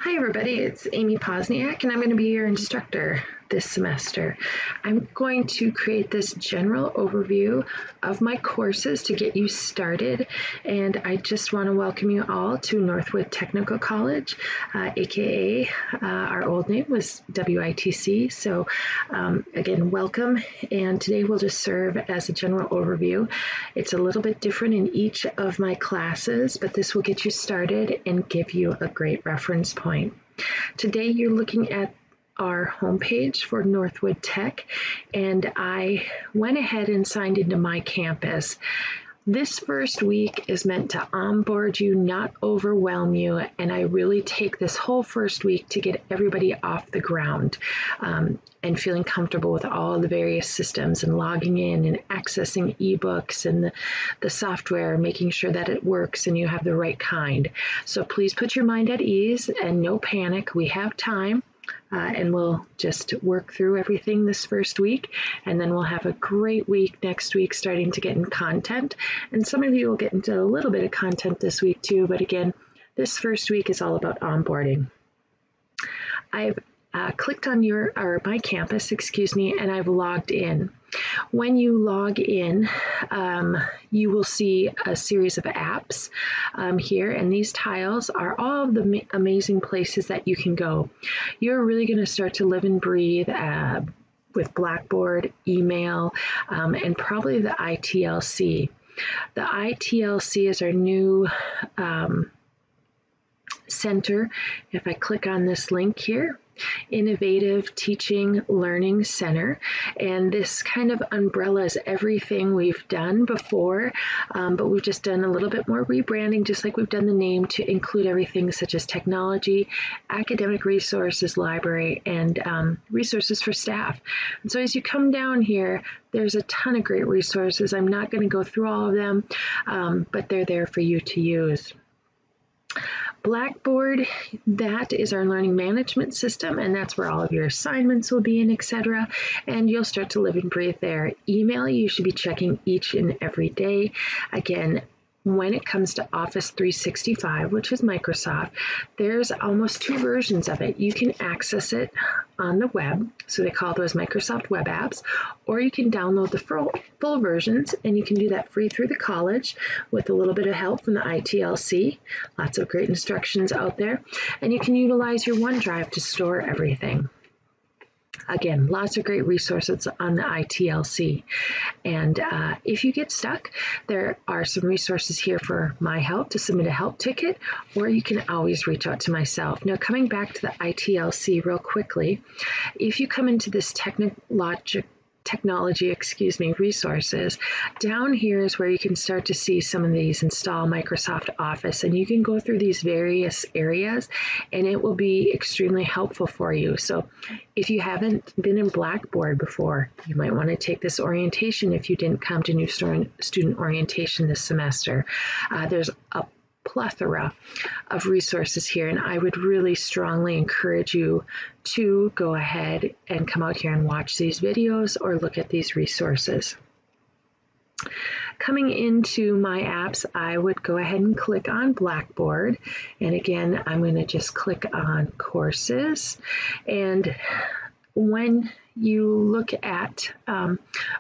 Hi everybody, it's Amy Pozniak and I'm going to be your instructor this semester. I'm going to create this general overview of my courses to get you started, and I just want to welcome you all to Northwood Technical College, aka our old name was WITC. So again, welcome, and today will just serve as a general overview. It's a little bit different in each of my classes, but this will get you started and give you a great reference point. Today you're looking at our homepage for Northwood Tech, and I went ahead and signed into my campus. This first week is meant to onboard you, not overwhelm you, and I really take this whole first week to get everybody off the ground and feeling comfortable with all the various systems and logging in and accessing ebooks and the software, making sure that it works and you have the right kind. So please put your mind at ease and no panic. We have time. And we'll just work through everything this first week, and then we'll have a great week next week starting to get in content. And some of you will get into a little bit of content this week too, but again, this first week is all about onboarding. I've clicked on my campus, and I've logged in. When you log in, you will see a series of apps here, and these tiles are all of the amazing places that you can go. You're really going to start to live and breathe with Blackboard, email, and probably the ITLC. The ITLC is our new center. If I click on this link here, Innovative Teaching Learning Center, and this kind of umbrellas everything we've done before, but we've just done a little bit more rebranding, just like we've done the name, to include everything such as technology, academic resources, library, and resources for staff. And so as you come down here, there's a ton of great resources. I'm not going to go through all of them, but they're there for you to use. Blackboard, that is our learning management system, and that's where all of your assignments will be in, etc. And you'll start to live and breathe there. Email, you should be checking each and every day. Again, when it comes to Office 365, which is Microsoft, there's almost two versions of it. You can access it on the web, so they call those Microsoft web apps, or you can download the full versions, and you can do that free through the college with a little bit of help from the ITLC. Lots of great instructions out there, and you can utilize your OneDrive to store everything. Again, lots of great resources on the ITLC. And if you get stuck, there are some resources here for my help to submit a help ticket, or you can always reach out to myself. Now, coming back to the ITLC real quickly, if you come into this technology resources, down here is where you can start to see some of these install Microsoft Office, and you can go through these various areas and it will be extremely helpful for you. So if you haven't been in Blackboard before, you might want to take this orientation if you didn't come to new student orientation this semester. There's a plethora of resources here, and I would really strongly encourage you to go ahead and come out here and watch these videos or look at these resources. Coming into my apps, I would go ahead and click on Blackboard, and again, I'm going to just click on courses. And when you look at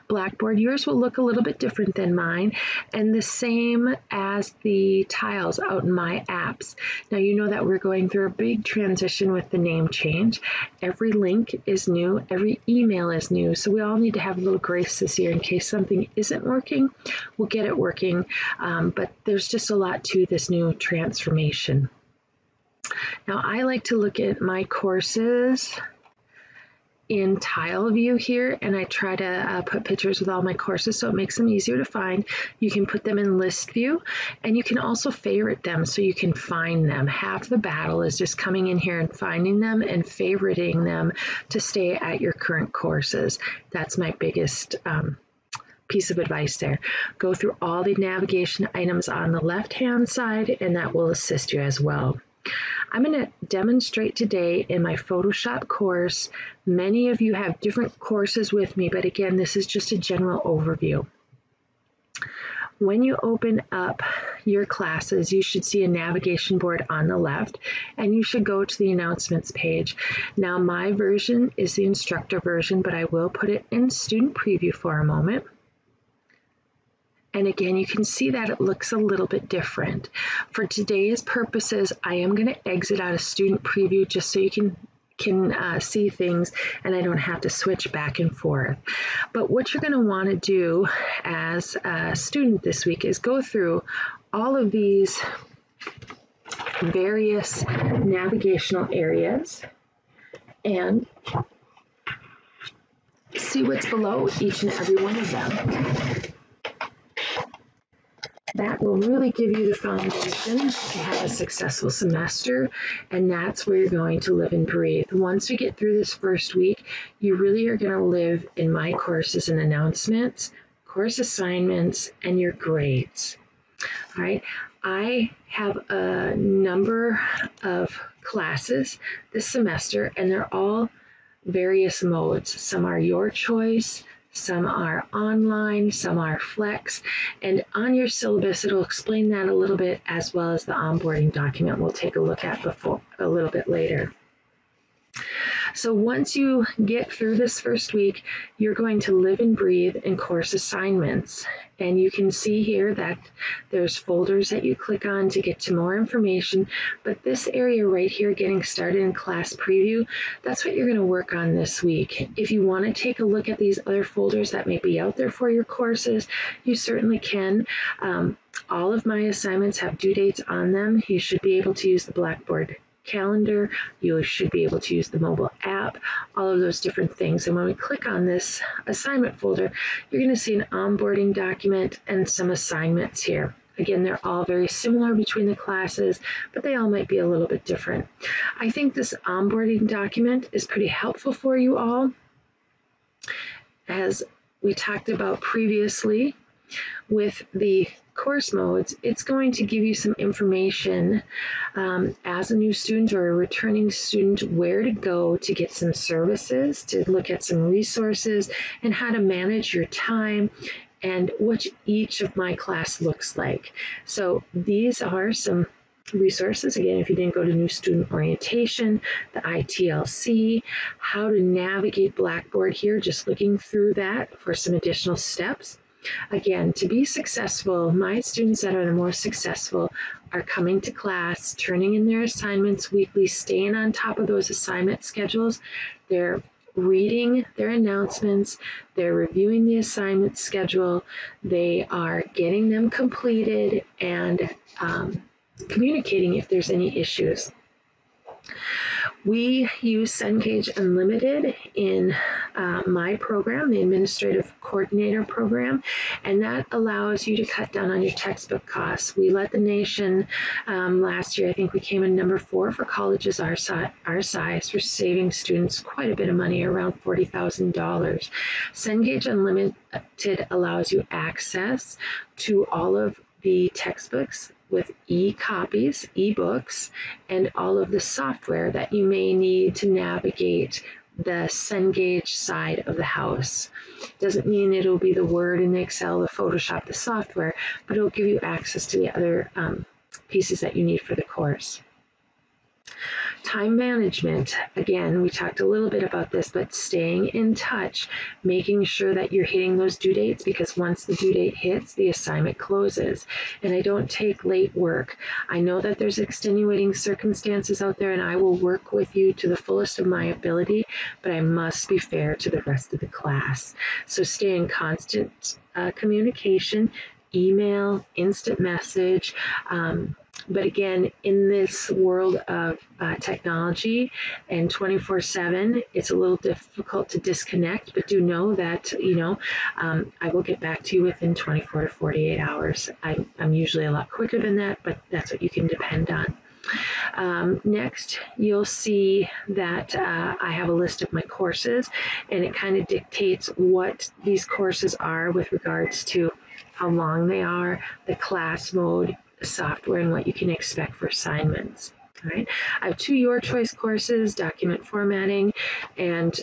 Blackboard, yours will look a little bit different than mine, and the same as the tiles out in my apps. Now, you know that we're going through a big transition with the name change. Every link is new, every email is new, so we all need to have a little grace this year in case something isn't working. We'll get it working, but there's just a lot to this new transformation. Now, I like to look at my courses in tile view here, and I try to put pictures with all my courses so it makes them easier to find. You can put them in list view, and you can also favorite them so you can find them. Half the battle is just coming in here and finding them and favoriting them to stay at your current courses. That's my biggest piece of advice there. Go through all the navigation items on the left hand side, and that will assist you as well. I'm going to demonstrate today in my Photoshop course. Many of you have different courses with me, but again, this is just a general overview. When you open up your classes, you should see a navigation board on the left, and you should go to the announcements page. Now, my version is the instructor version, but I will put it in student preview for a moment. And again, you can see that it looks a little bit different. For today's purposes, I am going to exit out of student preview just so you can see things and I don't have to switch back and forth. But what you're going to want to do as a student this week is go through all of these various navigational areas and see what's below each and every one of them. That will really give you the foundation to have a successful semester, and that's where you're going to live and breathe. Once we get through this first week, you really are going to live in my courses and announcements, course assignments, and your grades. All right, I have a number of classes this semester, and they're all various modes. Some are your choice, some are online, some are flex, and on your syllabus it'll explain that a little bit, as well as the onboarding document we'll take a look at a little bit later. So once you get through this first week, you're going to live and breathe in course assignments. And you can see here that there's folders that you click on to get to more information. But this area right here, getting started in class preview, that's what you're going to work on this week. If you want to take a look at these other folders that may be out there for your courses, you certainly can. All of my assignments have due dates on them. You should be able to use the Blackboard calendar, you should be able to use the mobile app, all of those different things. And when we click on this assignment folder, you're going to see an onboarding document and some assignments here. Again, they're all very similar between the classes, but they all might be a little bit different. I think this onboarding document is pretty helpful for you all. As we talked about previously, with the course modes, it's going to give you some information as a new student or a returning student, where to go to get some services, to look at some resources, and how to manage your time and what each of my class looks like. So these are some resources. Again, if you didn't go to new student orientation, the ITLC, how to navigate Blackboard here, just looking through that for some additional steps. Again, to be successful, my students that are the most successful are coming to class, turning in their assignments weekly, staying on top of those assignment schedules. They're reading their announcements, they're reviewing the assignment schedule, they are getting them completed and communicating if there's any issues. We use Cengage Unlimited in my program, the Administrative Coordinator program, and that allows you to cut down on your textbook costs. We led the nation last year. I think we came in number 4 for colleges our size for saving students quite a bit of money, around $40,000. Cengage Unlimited allows you access to all of the textbooks with e-copies, e-books, and all of the software that you may need to navigate the Cengage side of the house. Doesn't mean it'll be the Word and the Excel, the Photoshop, the software, but it'll give you access to the other pieces that you need for the course. Time management, again, we talked a little bit about this, but staying in touch, making sure that you're hitting those due dates, because once the due date hits, the assignment closes. And I don't take late work. I know that there's extenuating circumstances out there, and I will work with you to the fullest of my ability, but I must be fair to the rest of the class. So stay in constant communication, email, instant message. But again, in this world of technology and 24/7, it's a little difficult to disconnect, but do know that, I will get back to you within 24 to 48 hours. I'm usually a lot quicker than that, but that's what you can depend on. Next, you'll see that I have a list of my courses, and it kind of dictates what these courses are with regards to how long they are, the class mode, the software, and what you can expect for assignments. All right. I have 2 your choice courses, document formatting and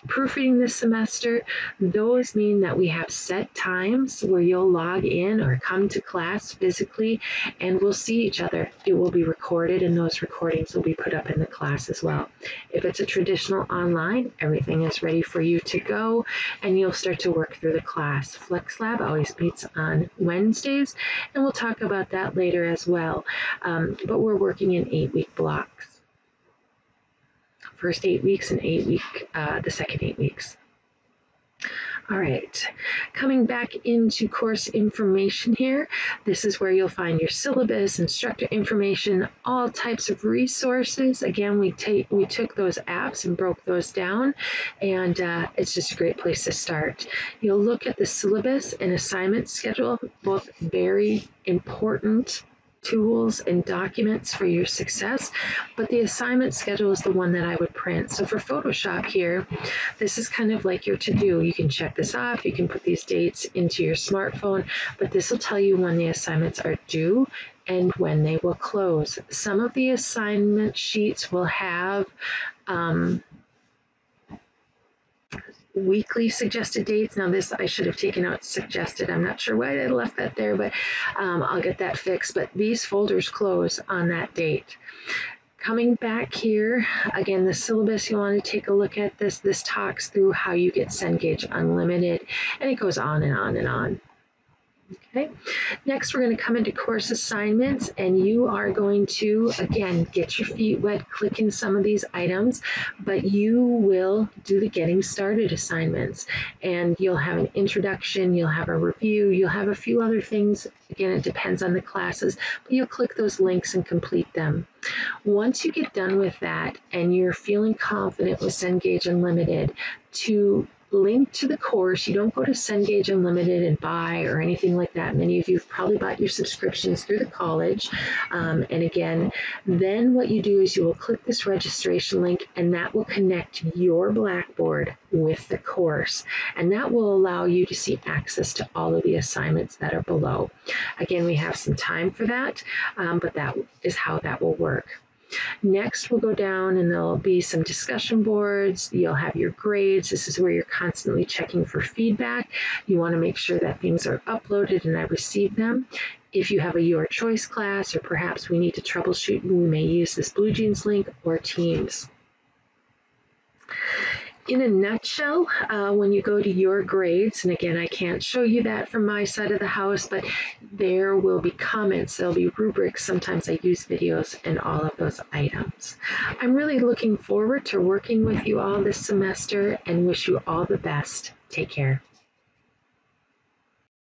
proofreading this semester. Those mean that we have set times where you'll log in or come to class physically and we'll see each other. It will be recorded and those recordings will be put up in the class as well. If it's a traditional online, everything is ready for you to go and you'll start to work through the class. Flex Lab always meets on Wednesdays and we'll talk about that later as well. But we're working in 8-week blocks. First 8 weeks and the second 8 weeks. All right, coming back into course information here, this is where you'll find your syllabus, instructor information, all types of resources. Again, we took those apps and broke those down, and it's just a great place to start. You'll look at the syllabus and assignment schedule, both very important tools and documents for your success, but the assignment schedule is the one that I would print. So for Photoshop here, this is kind of like your to-do. You can check this off, you can put these dates into your smartphone, but this will tell you when the assignments are due and when they will close. Some of the assignment sheets will have weekly suggested dates. Now this, I should have taken out suggested. I'm not sure why I left that there, but I'll get that fixed. But these folders close on that date. Coming back here, again, the syllabus, you want to take a look at this. This talks through how you get Cengage Unlimited, and it goes on and on and on. Okay, next we're going to come into course assignments and you are going to, again, get your feet wet, click in some of these items, but you will do the getting started assignments and you'll have an introduction, you'll have a review, you'll have a few other things. Again, it depends on the classes, but you'll click those links and complete them. Once you get done with that and you're feeling confident with Cengage Unlimited, to link to the course, you don't go to Cengage Unlimited and buy or anything like that. Many of you have probably bought your subscriptions through the college. And again, then what you do is you will click this registration link and that will connect your Blackboard with the course. And that will allow you to see access to all of the assignments that are below. Again, we have some time for that, but that is how that will work. Next, we'll go down and there'll be some discussion boards. You'll have your grades. This is where you're constantly checking for feedback. You want to make sure that things are uploaded and I receive them. If you have a Your Choice class or perhaps we need to troubleshoot, we may use this Blue Jeans link or Teams. In a nutshell, when you go to your grades, and again, I can't show you that from my side of the house, but there will be comments, there'll be rubrics, sometimes I use videos and all of those items. I'm really looking forward to working with you all this semester and wish you all the best. Take care.